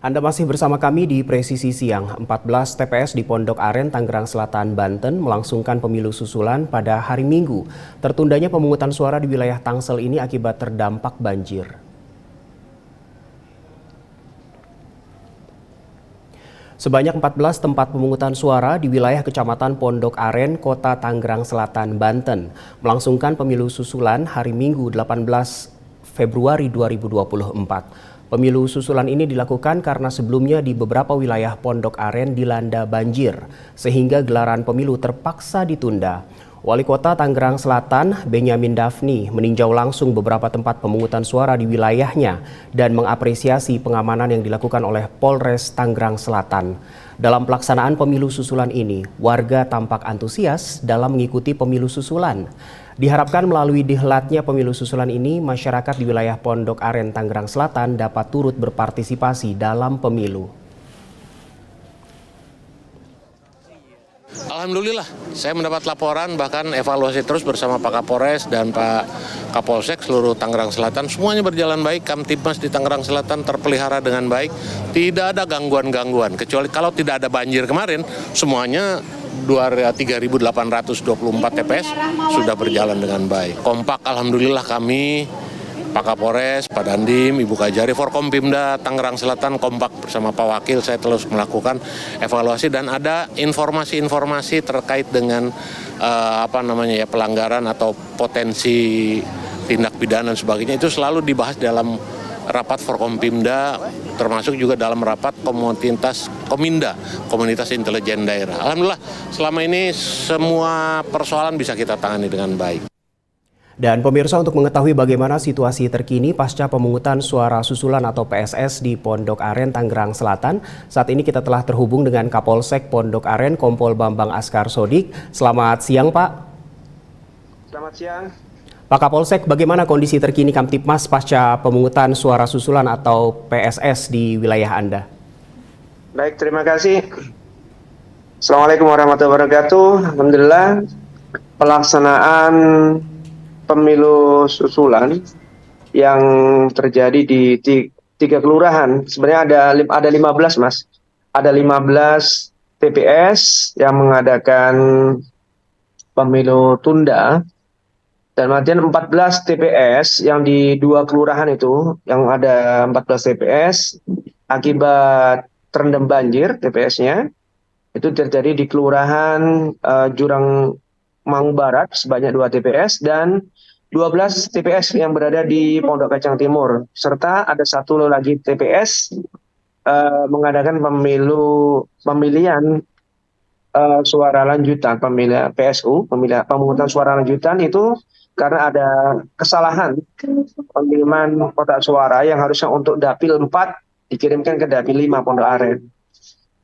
Anda masih bersama kami di Presisi Siang. 14 TPS di Pondok Aren, Tangerang Selatan, Banten melangsungkan pemilu susulan pada hari Minggu. Tertundanya pemungutan suara di wilayah Tangsel ini akibat terdampak banjir. Sebanyak 14 tempat pemungutan suara di wilayah Kecamatan Pondok Aren, Kota Tangerang Selatan, Banten melangsungkan pemilu susulan hari Minggu 18 Februari 2024. Pemilu susulan ini dilakukan karena sebelumnya di beberapa wilayah Pondok Aren dilanda banjir, sehingga gelaran pemilu terpaksa ditunda. Wali Kota Tangerang Selatan, Benyamin Daphni, meninjau langsung beberapa tempat pemungutan suara di wilayahnya dan mengapresiasi pengamanan yang dilakukan oleh Polres Tangerang Selatan. Dalam pelaksanaan pemilu susulan ini, warga tampak antusias dalam mengikuti pemilu susulan. Diharapkan melalui dihlatnya pemilu susulan ini, masyarakat di wilayah Pondok Aren, Tangerang Selatan dapat turut berpartisipasi dalam pemilu. Alhamdulillah, saya mendapat laporan, bahkan evaluasi terus bersama Pak Kapolres dan Pak Kapolsek seluruh Tangerang Selatan. Semuanya berjalan baik, Kamtibmas di Tangerang Selatan terpelihara dengan baik. Tidak ada gangguan-gangguan, kecuali kalau tidak ada banjir kemarin, semuanya 3.824 TPS sudah berjalan dengan baik. Kompak, alhamdulillah kami, Pak Kapolres, Pak Dandim, Ibu Kajari, Forkompimda Tangerang Selatan kompak bersama Pak Wakil. Saya terus melakukan evaluasi dan ada informasi-informasi terkait dengan pelanggaran atau potensi tindak pidana dan sebagainya. Itu selalu dibahas dalam rapat Forkompimda, termasuk juga dalam rapat komunitas intelijen daerah. Alhamdulillah selama ini semua persoalan bisa kita tangani dengan baik. Dan pemirsa, untuk mengetahui bagaimana situasi terkini pasca pemungutan suara susulan atau PSS di Pondok Aren, Tangerang Selatan, saat ini kita telah terhubung dengan Kapolsek Pondok Aren, Kompol Bambang Askar Sodik. Selamat siang, Pak. Selamat siang. Pak Kapolsek, bagaimana kondisi terkini Kamtibmas pasca pemungutan suara susulan atau PSS di wilayah Anda? Baik, terima kasih. Assalamualaikum warahmatullahi wabarakatuh. Alhamdulillah, pelaksanaan pemilu susulan yang terjadi di tiga kelurahan. Sebenarnya ada 15, Mas. Ada 15 TPS yang mengadakan pemilu tunda. Dan kemudian 14 TPS yang di dua kelurahan itu, yang ada 14 TPS, akibat terendam banjir TPS-nya, itu terjadi di Kelurahan Jurang Mangu Barat sebanyak 2 TPS dan 12 TPS yang berada di Pondok Kacang Timur. Serta ada satu lagi TPS mengadakan pemilihan suara lanjutan, pemilihan PSU, pemungutan suara lanjutan itu karena ada kesalahan pengiriman kotak suara yang harusnya untuk Dapil 4 dikirimkan ke Dapil 5 Pondok Aren.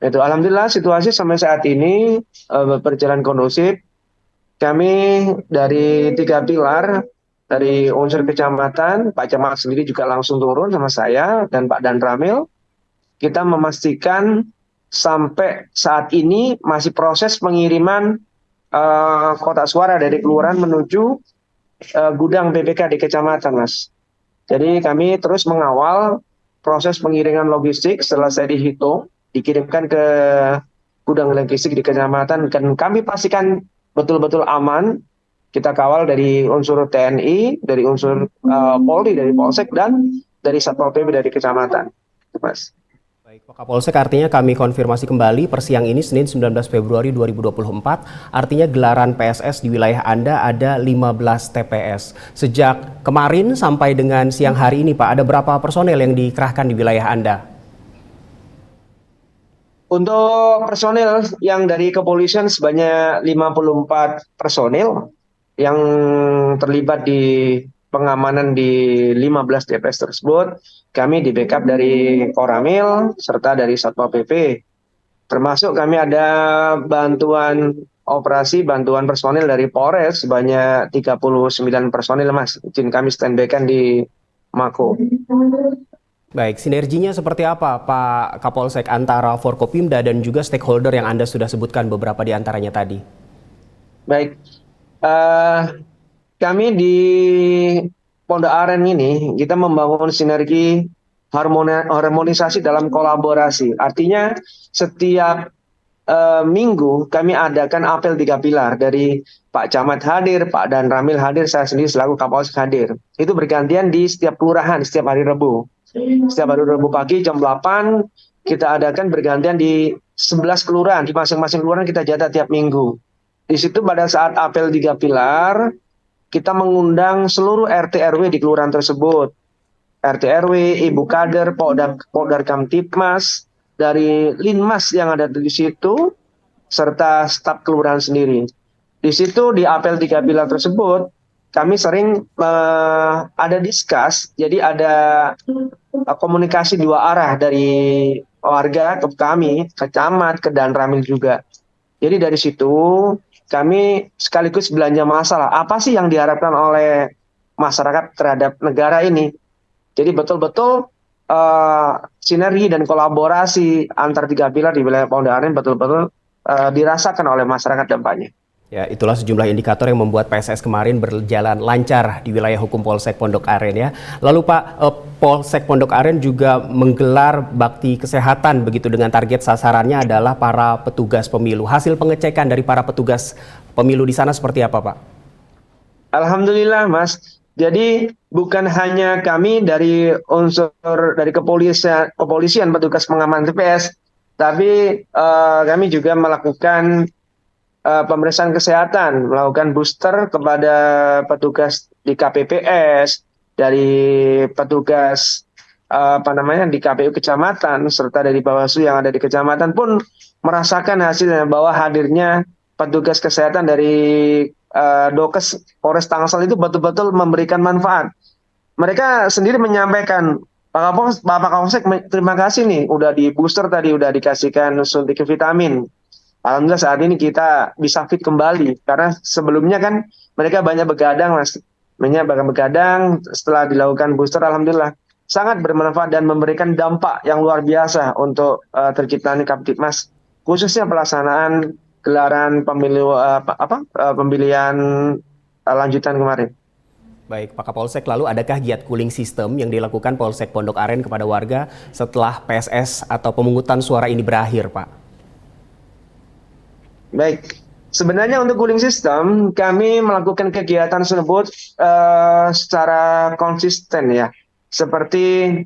Itu alhamdulillah situasi sampai saat ini berjalan kondusif. Kami dari 3 pilar, dari unsur kecamatan, Pak Camat sendiri juga langsung turun sama saya dan Pak Dan Ramil. Kita memastikan sampai saat ini masih proses pengiriman kotak suara dari kelurahan menuju gudang PPK di kecamatan, Mas. Jadi kami terus mengawal proses pengiriman logistik setelah saya dihitung, dikirimkan ke gudang logistik di kecamatan dan kami pastikan betul-betul aman. Kita kawal dari unsur TNI, dari unsur Polri, dari Polsek dan dari Satpol PP dari kecamatan, Mas. Baik, Pak Kapolsek, artinya kami konfirmasi kembali persiang ini Senin 19 Februari 2024, artinya gelaran PSS di wilayah Anda ada 15 TPS. Sejak kemarin sampai dengan siang hari ini, Pak, ada berapa personel yang dikerahkan di wilayah Anda? Untuk personil yang dari kepolisian sebanyak 54 personil yang terlibat di pengamanan di 15 TPS tersebut. Kami di backup dari Koramil serta dari Satpol PP. Termasuk kami ada bantuan operasi, bantuan personil dari Polres sebanyak 39 personil, Mas. Izin kami standby-kan di Mako. Baik, sinerginya seperti apa Pak Kapolsek antara Forkopimda dan juga stakeholder yang Anda sudah sebutkan beberapa di antaranya tadi? Baik, kami di Pondok Aren ini kita membangun sinergi harmonisasi dalam kolaborasi. Artinya setiap minggu kami adakan apel 3 pilar dari Pak Camat hadir, Pak Dan Ramil hadir, saya sendiri selaku Kapolsek hadir. Itu bergantian di setiap kelurahan setiap hari Rabu. Setiap hari Rabu pagi jam 8 kita adakan bergantian di 11 kelurahan, di masing-masing kelurahan kita jatah tiap minggu. Di situ pada saat apel 3 pilar, kita mengundang seluruh RT RW di kelurahan tersebut. RT RW, Ibu Kader, Podar Kamtipmas, dari Linmas yang ada di situ, serta staf kelurahan sendiri. Di situ di apel 3 pilar tersebut, kami sering ada diskus, jadi ada komunikasi 2 arah dari warga ke kami, ke camat, ke Dan Ramil juga. Jadi dari situ kami sekaligus belanja masalah. Apa sih yang diharapkan oleh masyarakat terhadap negara ini? Jadi betul-betul sinergi dan kolaborasi antar 3 pilar di wilayah Pondok Aren betul-betul dirasakan oleh masyarakat dampaknya. Ya, itulah sejumlah indikator yang membuat PSS kemarin berjalan lancar di wilayah hukum Polsek Pondok Aren ya. Lalu Pak, Polsek Pondok Aren juga menggelar bakti kesehatan begitu dengan target sasarannya adalah para petugas pemilu. Hasil pengecekan dari para petugas pemilu di sana seperti apa, Pak? Alhamdulillah, Mas. Jadi bukan hanya kami dari unsur dari kepolisian petugas pengaman TPS, tapi kami juga melakukan pemeriksaan kesehatan, melakukan booster kepada petugas di KPPS, dari petugas di KPU kecamatan, serta dari Bawaslu yang ada di kecamatan pun merasakan hasilnya bahwa hadirnya petugas kesehatan dari Dokes Polres Tangsel itu betul-betul memberikan manfaat. Mereka sendiri menyampaikan, Pak Kapolsek terima kasih nih, udah di booster tadi, udah dikasihkan suntik vitamin. Alhamdulillah saat ini kita bisa fit kembali, karena sebelumnya kan mereka banyak begadang, Mas. Banyak begadang, setelah dilakukan booster, Alhamdulillah sangat bermanfaat dan memberikan dampak yang luar biasa untuk terciptanya Kamtipmas, khususnya pelaksanaan gelaran pemilu pemilihan lanjutan kemarin. Baik, Pak Kapolsek, lalu adakah giat cooling system yang dilakukan Polsek Pondok Aren kepada warga setelah PSS atau pemungutan suara ini berakhir, Pak? Baik, sebenarnya untuk cooling system kami melakukan kegiatan tersebut secara konsisten ya. Seperti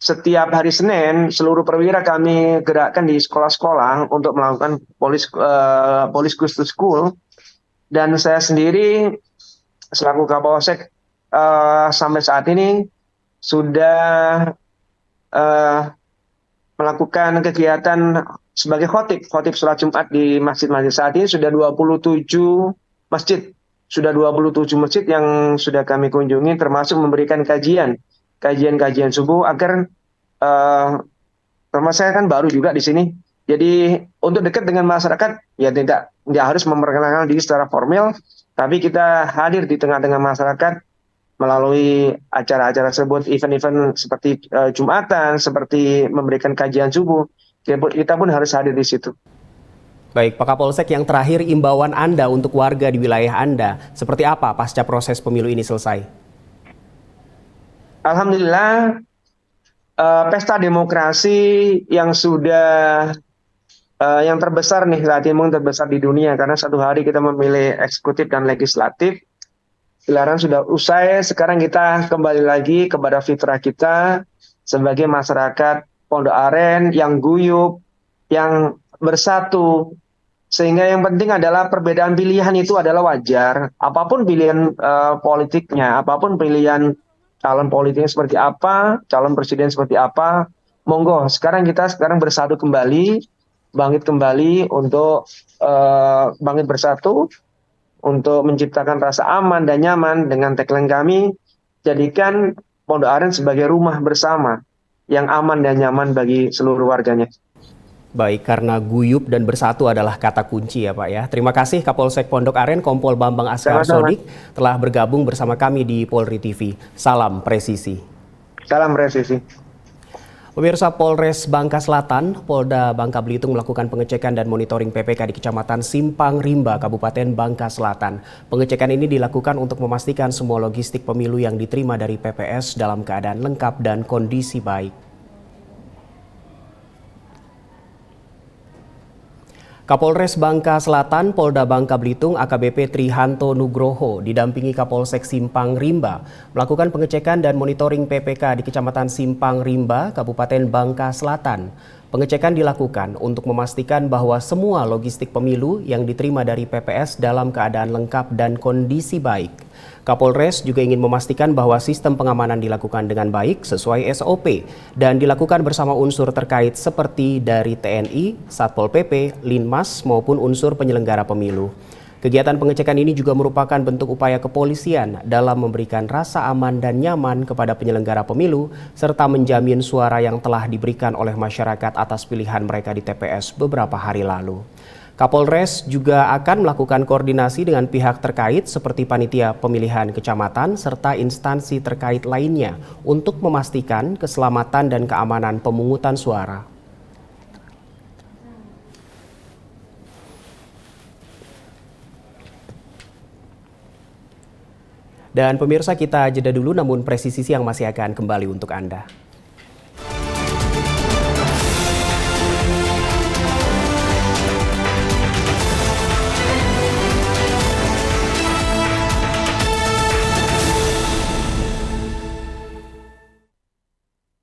setiap hari Senin, seluruh perwira kami gerakkan di sekolah-sekolah untuk melakukan polis goes to school. Dan saya sendiri selaku Kapolsek sampai saat ini sudah melakukan kegiatan sebagai khotib sholat Jumat di masjid-masjid. Saat ini sudah 27 masjid. Sudah 27 masjid yang sudah kami kunjungi, termasuk memberikan kajian subuh agar termasuk saya kan baru juga di sini. Jadi untuk dekat dengan masyarakat ya tidak harus memperkenalkan diri secara formal, tapi kita hadir di tengah-tengah masyarakat melalui acara-acara tersebut, event-event seperti Jumatan, seperti memberikan kajian subuh. Kita pun harus hadir di situ. Baik, Pak Kapolsek, yang terakhir imbauan Anda untuk warga di wilayah Anda seperti apa pasca proses pemilu ini selesai? Alhamdulillah, pesta demokrasi yang sudah yang terbesar nih, saat ini terbesar di dunia, karena satu hari kita memilih eksekutif dan legislatif. Gelaran sudah usai, sekarang kita kembali lagi kepada fitrah kita sebagai masyarakat Pondok Aren yang guyup, yang bersatu. Sehingga yang penting adalah perbedaan pilihan itu adalah wajar. Apapun pilihan politiknya, apapun pilihan calon politiknya seperti apa, calon presiden seperti apa, monggo. Sekarang kita bersatu kembali, bangkit kembali untuk bangkit bersatu, untuk menciptakan rasa aman dan nyaman dengan tagline kami, jadikan Pondok Aren sebagai rumah bersama yang aman dan nyaman bagi seluruh warganya. Baik, karena guyup dan bersatu adalah kata kunci ya Pak ya. Terima kasih Kapolsek Pondok Aren Kompol Bambang Ashar Sodik telah bergabung bersama kami di Polri TV. Salam presisi. Salam presisi. Pemirsa, Polres Bangka Selatan, Polda Bangka Belitung melakukan pengecekan dan monitoring PPK di Kecamatan Simpang Rimba, Kabupaten Bangka Selatan. Pengecekan ini dilakukan untuk memastikan semua logistik pemilu yang diterima dari PPS dalam keadaan lengkap dan kondisi baik. Kapolres Bangka Selatan, Polda Bangka Belitung, AKBP Trihanto Nugroho, didampingi Kapolsek Simpang Rimba, melakukan pengecekan dan monitoring PPK di Kecamatan Simpang Rimba, Kabupaten Bangka Selatan. Pengecekan dilakukan untuk memastikan bahwa semua logistik pemilu yang diterima dari PPS dalam keadaan lengkap dan kondisi baik. Kapolres juga ingin memastikan bahwa sistem pengamanan dilakukan dengan baik sesuai SOP dan dilakukan bersama unsur terkait seperti dari TNI, Satpol PP, Linmas maupun unsur penyelenggara pemilu. Kegiatan pengecekan ini juga merupakan bentuk upaya kepolisian dalam memberikan rasa aman dan nyaman kepada penyelenggara pemilu serta menjamin suara yang telah diberikan oleh masyarakat atas pilihan mereka di TPS beberapa hari lalu. Kapolres juga akan melakukan koordinasi dengan pihak terkait seperti panitia pemilihan kecamatan serta instansi terkait lainnya untuk memastikan keselamatan dan keamanan pemungutan suara. Dan pemirsa, kita jeda dulu, namun presisi yang masih akan kembali untuk Anda.